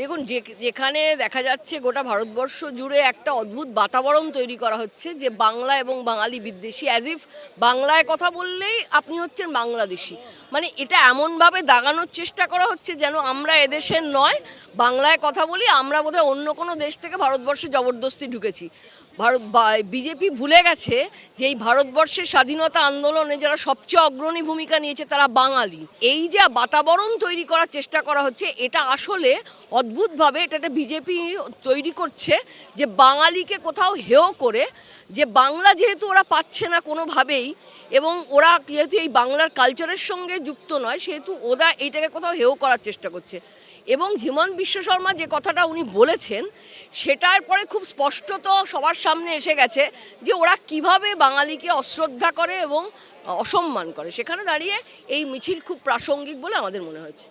দেখুন, যেখানে দেখা যাচ্ছে গোটা ভারতবর্ষ জুড়ে একটা অদ্ভুত বাতাবরণ তৈরি করা হচ্ছে যে বাংলা এবং বাঙালি বিদ্বেষী, অ্যাজ ইফ বাংলায় কথা বললেই আপনি হচ্ছেন বাংলাদেশি। মানে এটা এমনভাবে দাগানোর চেষ্টা করা হচ্ছে যেন আমরা এদেশের নয়, বাংলায় কথা বলি আমরা বোধহয় অন্য কোনো দেশ থেকে ভারতবর্ষে জবরদস্তি ঢুকেছি। বিজেপি ভুলে গেছে যে এই ভারতবর্ষের স্বাধীনতা আন্দোলনে যারা সবচেয়ে অগ্রণী ভূমিকা নিয়েছে তারা বাঙালি। এই যে বাতাবরণ তৈরি করার চেষ্টা করা হচ্ছে, এটা আসলে অদ্ভুতভাবে এটা একটা বিজেপি তৈরি করছে যে বাঙালিকে কোথাও হেয় করে, যে বাংলা যেহেতু ওরা পাচ্ছে না কোনোভাবেই এবং ওরা যেহেতু এই বাংলার কালচারের সঙ্গে যুক্ত নয়, সেহেতু ওরা এইটাকে কোথাও হেয় করার চেষ্টা করছে। এবং হিমন্ত বিশ্ব শর্মা যে কথাটা উনি বলেছেন সেটার পরে খুব স্পষ্টত সবার সামনে এসে গেছে যে ওরা কিভাবে বাঙালিকে অশ্রদ্ধা করে এবং অসম্মান করে। সেখানে দাঁড়িয়ে এই মিছিল খুব প্রাসঙ্গিক বলে আমাদের মনে হয়েছে।